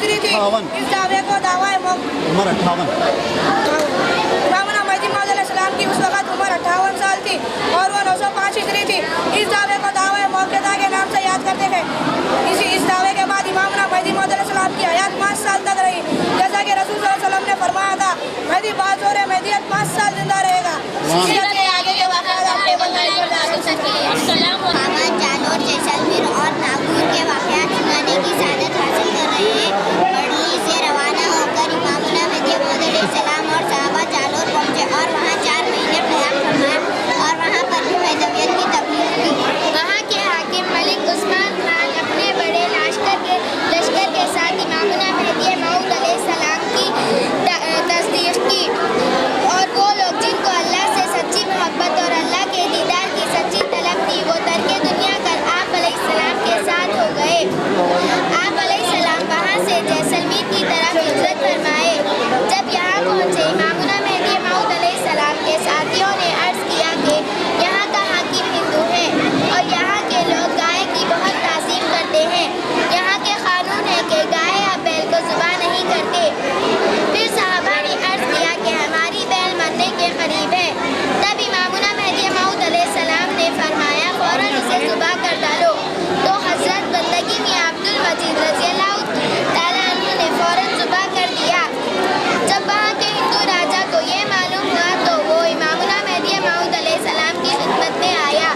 गुजरी थी। इस दावे को दावा उम्र 58। इमाम महदी मौऊद अलैहिस्सलाम की उस वक्त उम्र 58 साल थी और वो 905 हिजरी थी। इस दावे को दावा मौक़िदा के नाम से याद करते हैं। इस दावे के बाद इमाम महदी मौऊद अलैहिस्सलाम की हयात 5 साल तक रही, जैसा कि रसूल सल्लल्लाहु अलैहि वसल्लम ने फरमाया था, महदी बाज़ोर महदियत 5 साल जिंदा रहेगा। आगे के वाक़यात आपके जालोर, जैसलमेर और नागौर के वाक़यात सुनाने की सादत हासिल कर रहे हैं। बड़ली से रवाना होकर इमाम महदी मौऊद अलैहिस्सलाम और सहाबा जालोर पहुँचे और वहाँ 4 महीने क़याम फरमाया और वहाँ पर भी मज़हबियत की तबलीग की। वहाँ के हाकिम मलिक उस्मान खान अपने बड़े लश्कर के साथ इमाम महदी मौऊद अलैहिस्सलाम की तस्दीक़ की और वो लोग जिनको अल्लाह से सच्ची मोहब्बत और अल्लाह के दीदार की सच्ची तलब थी, वो तर्के दुनिया कर आप अलैहिस्सलाम के साथ हो गए। आप अलैहिस्सलाम वहाँ से जैसलमेर की तरफ हिजरत फरमाए। जब यहाँ पहुँचे, इमाम महदी मौऊद अलैहिस्सलाम के साथियों ने अर्ज़ किया कि यहाँ का हाकिम हिंदू है और यहाँ के लोग गाय की बहुत ताज़ीम करते हैं। यहाँ के कानून है कि गाय या बैल को ज़ुबा नहीं करते। फिर सहाबा ने अर्ज़ किया कि हमारी बैल मरने के करीब है। तब इमाम महदी मौऊद अलैहिस्सलाम ने फरमाया, फ़ौरन इसे ज़ुबा कर डालो। तो हज़रत बंदगी मियां अब्दुल मजीद रज़ियल्लाहु ताला अन्हु ने फ़ौरन ज़ुबा कर दिया। जब वहाँ के हिंदू राजा को ये मालूम हुआ तो वो इमाम महदी मौऊद अलैहिस्सलाम की खिदमत में आया,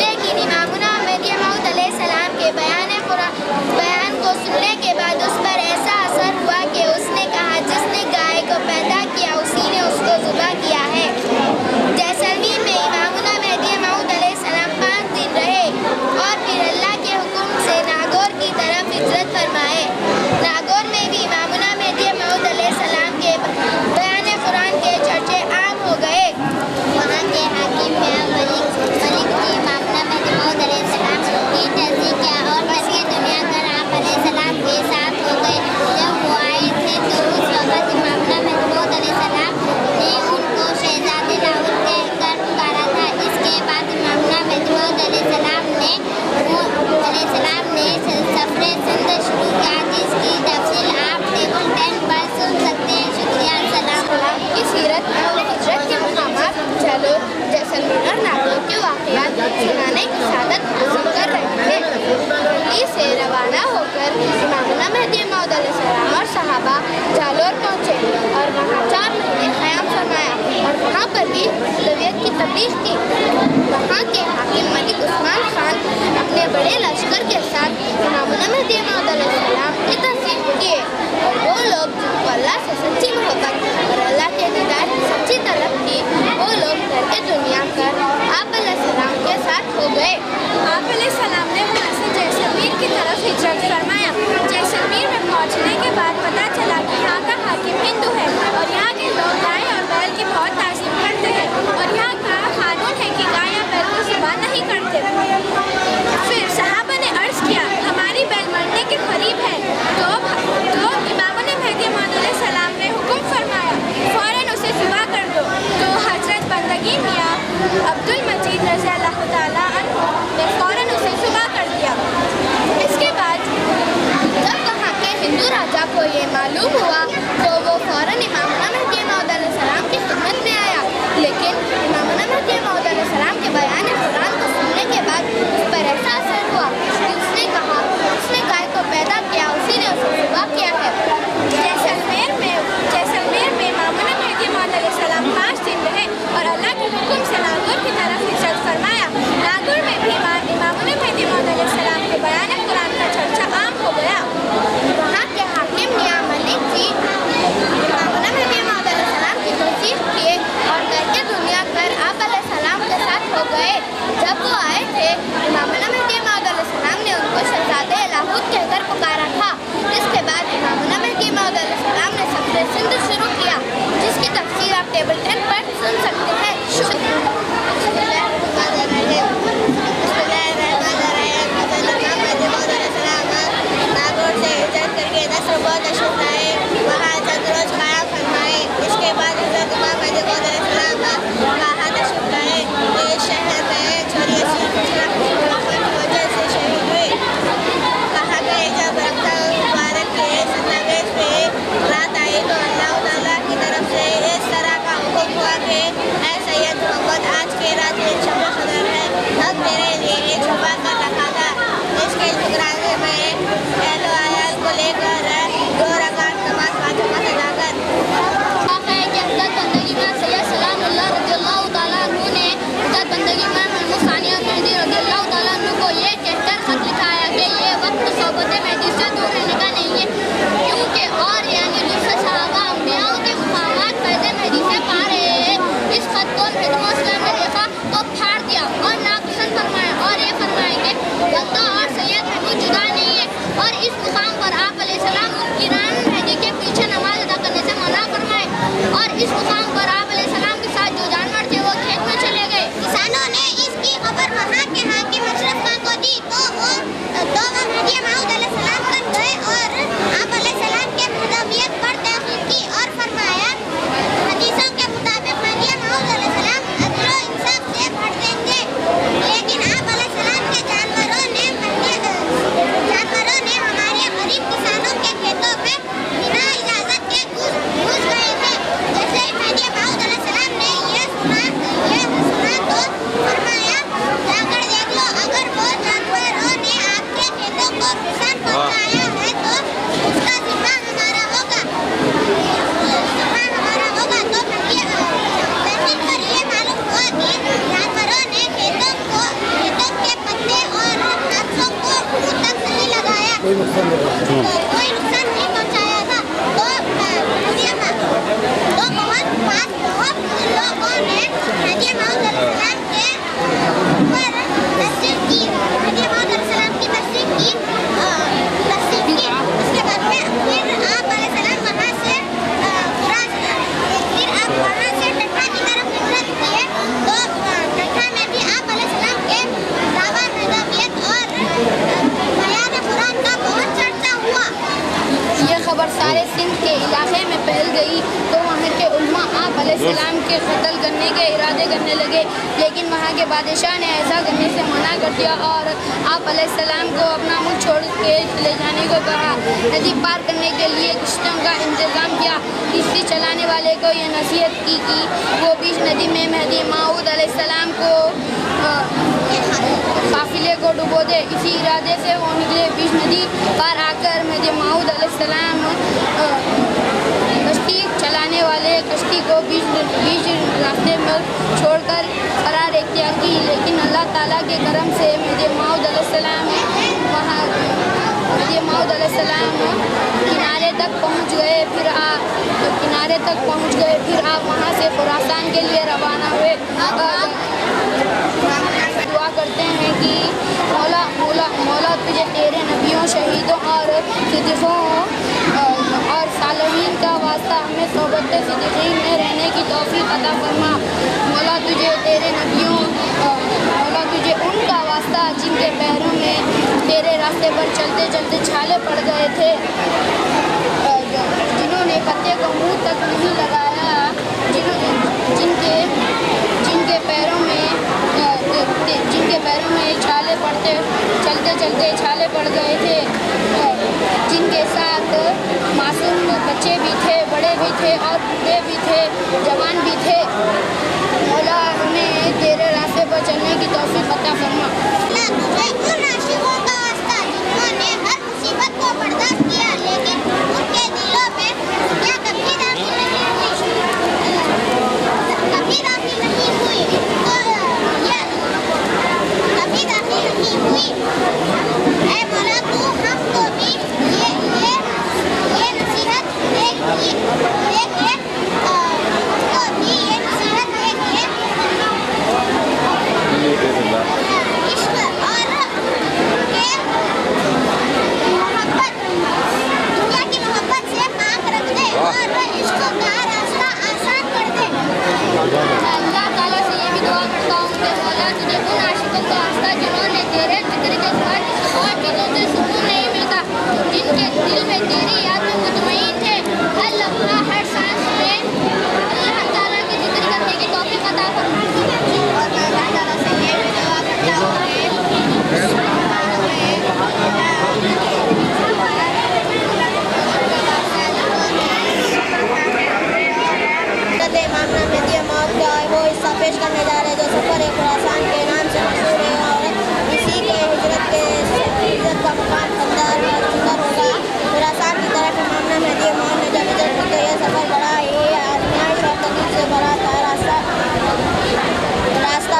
लेकिन इमाम महदी मौऊद अलैहिस्सलाम के बयान को सुनने के बाद उस पर ऐसा असर हुआ कि उसने कहा, जिसने गाय को पैदा किया उसी ने उसको ज़ुबा किया है। जैसलमेर में इमाम महदी मौऊद अलैहिस्सलाम 5 दिन रहे और फिर अल्लाह के हुक्म से नागौर की तरफ हिजरत फरमाए। नागौर में भी इमाम महदी मौऊद अलैहिस्सलाम के बयान कुरान के चर्चे आम हो गए। वहाँ के हाकिम मलिक ने इमाम महदी मौऊद अलैहिस्सलाम की तस्दीक़ किया और तर्के दुनिया कर आप अलैहिस्सलाम के साथ हो गए। जब वो आए थे तो उस वक़्त इमाम महदी मौऊद अलैहिस्सलाम ने उनको शहज़ादे लाहौर कहकर पुकारा था। इसके बाद इमाम महदी मौऊद अलैहिस्सलाम ने सफ़रे सिंध शुरू किया, जिसकी तफसील आप टेबल 10 पर सुन सकते हैं। शुक्रिया। सलाम। इस सीरत में हिजरत के मुकामात जालोर, जैसलमेर और नागौर के वाक़यात सुनाने की सादत हासिल कर रहे हैं। दिल्ली से रवाना होकर इमाम महदी मौऊद अलैहिस्सलाम और सहाबा जालोर पहुँचे और वहाँ 4 महीने क़याम फरमाया और वहाँ पर भी मज़हबियत की तबलीग की। वहाँ के हाकिम मलिक उस्मान खान अपने बड़े लश्कर के साथ इमाम महदी मौऊद अलैहिस्सलाम की तस्दीक़ किए और वो लोग जिनको अल्लाह से सच्ची मोहब्बत और अल्लाह के दीदार की सच्ची तलब थी, वो लोग तर्के दुनिया कर आप अलैहिस्सलाम के साथ हो गए। आप अलैहिस्सलाम ने वहाँ से जैसलमेर की तरफ हिजरत फरमाया। जैसलमेर में पहुँचने के बाद पता चला कि यहाँ का हाकिम हिंदू है और यहाँ के लोग गाय और बैल की बहुत ताज़ीम करते हैं और यहाँ का कानून है कि गाय या बैल को ज़ुबा नहीं करते। फिर सहाबा ने अर्ज़ किया, हमारी बैल कोई नुकसान नहीं पहुंचाया था। तो बहुत लोगों ने हज़रत मोहम्मद अलैहिस्सलाम के ऊपर तस्दीक की, हज़रत मोहम्मद अलैहिस्सलाम की तस्दीक की। उसके बाद में फिर आप अलैहिस्सलाम वहाँ से टट्टा की तरफ हिजरत किए। तो टट्टा में भी आप अलैहिस्सलाम के दावा नबूवत और बयान कुरान का बहुत चर्चा हुआ। ये खबर सारे सिंध के इलाके में फैल गई तो वहाँ के उल्मा आप अलैहिस्सलाम के कत्ल करने के इरादे करने लगे, लेकिन वहाँ के बादशाह ने ऐसा करने से मना कर दिया और आप अलैहिस्सलाम को अपना मुल्क छोड़ के ले जाने को कहा। नदी पार करने के लिए किश्तियों का इंतज़ाम किया। किश्ती चलाने वाले को ये नसीहत की कि वो बीच नदी में मेहदी माऊद अलैहिस्सलाम को काफिले को डुबो दे। इसी इरादे से वो निकले। बीच नदी पार आकर मेहदी माऊद अलैहिस्सलाम कश्ती चलाने वाले कश्ती को बीच रास्ते में छोड़कर फरार इख्तियार की, लेकिन अल्लाह ताला के करम से मेहदी माऊद अलैहिस्सलाम किनारे तक पहुंच गए। फिर आप वहां से खुरासान के लिए रवाना हुए। दुआ करते हैं कि मौला तुझे तेरे नबियों, शहीदों और सिद्दीक़ों और सालिहीन का वास्ता हमें सोबत सिद्दीक़ीन में रहने की तौफीक अता फरमा। मौला तुझे तेरे नबियों, मौला तुझे उनका वास्ता जिनके पैरों में तेरे रास्ते पर चलते चलते छाले पड़ गए थे, जिन्होंने पत्ते को मुंह तक नहीं लगाया, जिनके पैरों में छाले पड़ते चलते चलते छाले पड़ गए थे, जिनके साथ मासूम बच्चे भी थे, बड़े भी थे और बूढ़े भी थे, जवान भी थे। मौला हमें तेरे रास्ते पर चलने की तौफीक अता फरमा। उन आशिकों का वास्ता जिन्होंने हर मुसीबत को बर्दाश्त किया, लेकिन उनके दिलों में क्या कभी दाखिल नहीं हुई। ऐ मौला तू हमको भी ये नसीहत दे कि इश्क और मोहब्बत, दुनिया की मोहब्बत से काम रख दे और इश्क का रास्ता आसान कर दे। अल्लाह ताला से ये भी दुआ करता हूँ कि मौला तुझे उन आशिकों का वास्ता जिन्होंने तेरे जिक्र के साथ और चीज़ों से सुकून नहीं मिलता, जिनके दिल में तेरी याद में मुतमईन थे, हर लम्हा हर सांस में अल्लाह ताला के जिक्र करने की तौफीक अता फरमा। और मैं अल्लाह ताला से ये भी दुआ करता हूँ कि मामला मेहदी मौत का वो हिस्सा पेश करने जा रहे हैं जो सफ़र खुरासान के नाम से मशहूर है और इसी के हिजरत का मुकाम कंधार में सुंदर होगा। खुरासान की तरफ मामला मेहदी मौत ने जब हिजरत की तो यह सफ़र बड़ा ही आजमाइश और तकलीफ से भरा था। रास्ता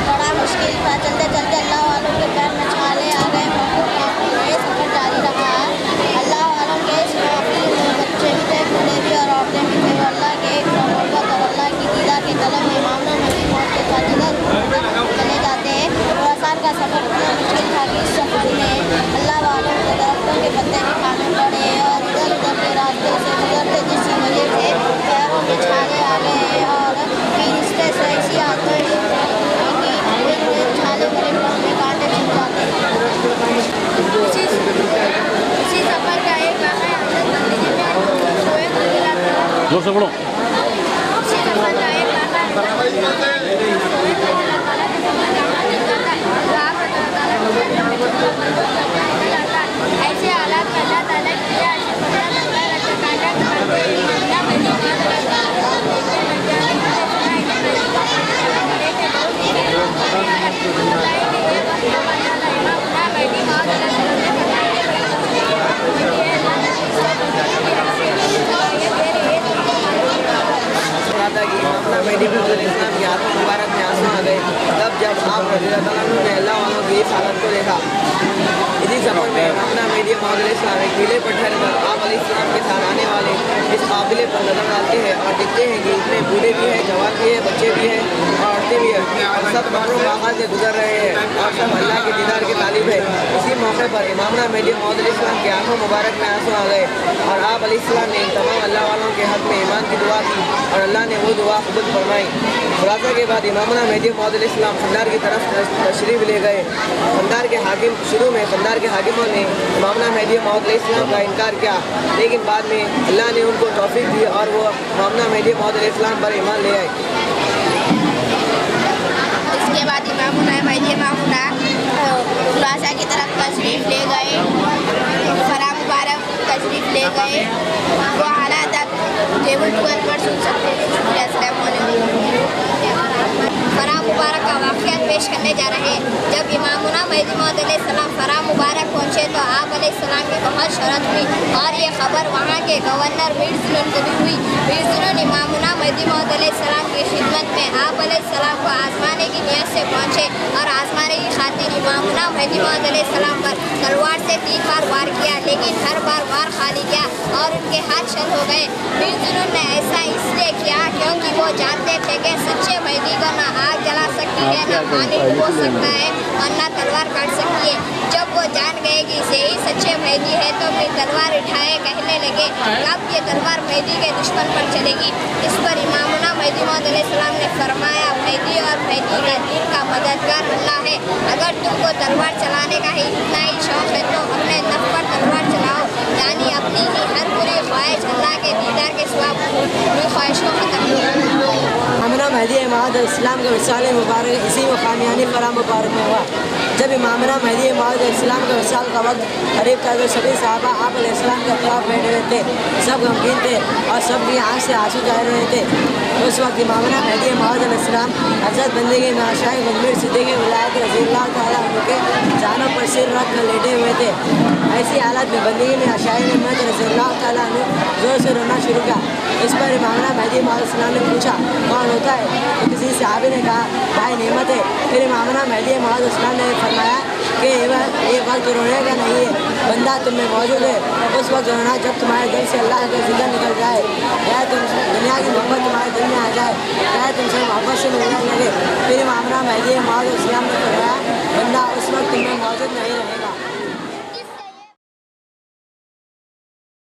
बड़ा मुश्किल था। चलते चलते अल्लाह वालों के पैर में छाले आ गए। ये सफ़र जारी रहा। अल्लाह वालों के बच्चे भी थे, बूढ़े भी और औरतें भी थे। अल्लाह के एक मोहब्बत और अल्लाह की दीदा के तलब में मामला मेहदी मौत के साथ चले जाते हैं। खुरासान का सफ़र इतना मुश्किल था कि इस सफ़र में अल्लाह वालों को दरख्तों के पत्ते भी खाने पड़े और इधर उधर के रास्ते से गुजरते जिसकी वजह से पैरों में छाले आ गए और फिर इससे ऐसी आदत छाले भरे पाँव में कांटे छिप जाते हैं। इसी सफ़र का एक वाक़या जोर से बोलो। ऐसे हालात में अल्लाह ताला की अलैहिस्सलाम एक नीले पत्थर पर आप अलैहिस्सलाम के साथ आने वाले इस काबिले पर नजर डालते हैं और देखते हैं कि इसमें बूढ़े भी हैं, जवान भी हैं, बच्चे भी हैं और औरतें भी हैं और सब कब्रों माहौल से गुजर रहे हैं और सब अल्लाह के दीदार के तालिब है। इसी मौके पर इमामना मेहदी मौद अलैहिस्सलाम की आंखों मुबारक में आंसू आ गए और आप अलैहिस्सलाम ने इन तमाम अल्लाह वालों के हक में ईमान की दुआ की और अल्लाह ने वो दुआ कबूल फरमाई। खुलासा के बाद इमामना मेहदी मौद अलैहिस्सलाम खंडार की तरफ तशरीफ ले गए। खंडार के हाकिम शुरू में खंडार के हाकिमों ने इमामना मेहदी मौद अलैहिस्सलाम का इनकार किया, लेकिन बाद में अल्लाह ने उनको तौफीक दी और वो इमामना मेहदी मौद अलैहिस्सलाम पर ईमान ले आए। इसके बाद इमामुना मेहदी मामूना खुलासा की तरफ तशरीफ ले गए, फरा मुबारक तशरीफ ले गए। वो हालात आप टेबल 12 पर सुन सकते हैं। फरा मुबारक का वाक़या पेश करने जा रहे हैं। जब इमामुना मेहदी मौद अलैहिस्सलाम फरा मुबारक पहुँचे तो आप अलैहिस्सलाम की बहुत शरत हुई और ये खबर वहाँ के गवर्नर मीर जुनून को भी हुई। मीर जुनून इमामुना मेहदी मौद अलैहिस्सलाम की खिदमत में आप अलैहिस्सलाम को आजमाने की नीयत से पहुँचे और आजमाने की खातिर इमामुना मेहदी मौद अलैहिस्सलाम पर तलवार से 3 बार वार किया, लेकिन हर बार वार खाली गया और उनके हाथ शल हो गए। मीर जुनून ने ऐसा इसलिए किया क्योंकि वो जानते थे कि सच्चे मेहदी को ना आग जला सकती है, ना पानी डुबो सकता है और ना तलवार काट सकती है। जब वो जान गए कि यही सच्चे मेहदी है तो फिर तलवार उठाए कहने लगे, अब ये तलवार मेहदी के दुश्मन पर चलेगी। इस पर इमामुना मेहदी मौद अलैहिस्सलाम ने फरमाया, मेहदी और मेहदी का दीन का मददगार अल्लाह है। अगर तुमको तलवार चलाने का ही इतना ही शौक है तो अपने नफ्स पर तलवार चलाओ, यानी अपनी ही हर बुरी ख्वाहिश अल्लाह के दीदार के सिवा बुरी ख्वाहिश को ख़त्म करो। इमामना मेहदी मौद अलैहिस्सलाम का विसाल मुबारक इसी मुकाम यानी फरा मुबारक में हुआ। जब इमामना मेहदी मौद अलैहिस्सलाम का विसाल का वक्त करीब था तो सभी सहाबा आप अलैहिस्सलाम के खिलाफ बैठे हुए थे, सब गमगीन थे और सब की आँख से आंसू जा रहे थे। उस वक्त इमामना मेहदी मौद अलैहिस्सलाम हज़रत बंदगी में आशाए मजमूर सिद्दीक़ विलायत रज़ियल्लाहु तआला अन्हु के जानों पर सिर रख कर लेटे हुए थे। ऐसी हालत में बंदगी में आशाए नेमत रज़ियल्लाहु तआला अन्हु जोर से रोना शुरू किया। इस पर इमामना मेहदी मौद अलैहिस्सलाम ने पूछा, कौन होता है? तो किसी सहाबी ने कहा, भाई नेमत है। फिर इमामना मेहदी मौद अलैहिस्सलाम ने फरमाया कि ये वक्त रोने का नहीं है, बंदा तुम में मौजूद है। उस वक्त रोना जब तुम्हारे दिल से अल्लाह का जिक्र निकल जाए, या तुम दुनिया की मोहब्बत तुम्हारे दिल में आ जाए, या तुमसे मोहब्बत से मिलने लगे। फिर इमामना मेहदी मौद अलैहिस्सलाम ने फरमाया, बंदा उस वक्त तुम में मौजूद नहीं रहेगा।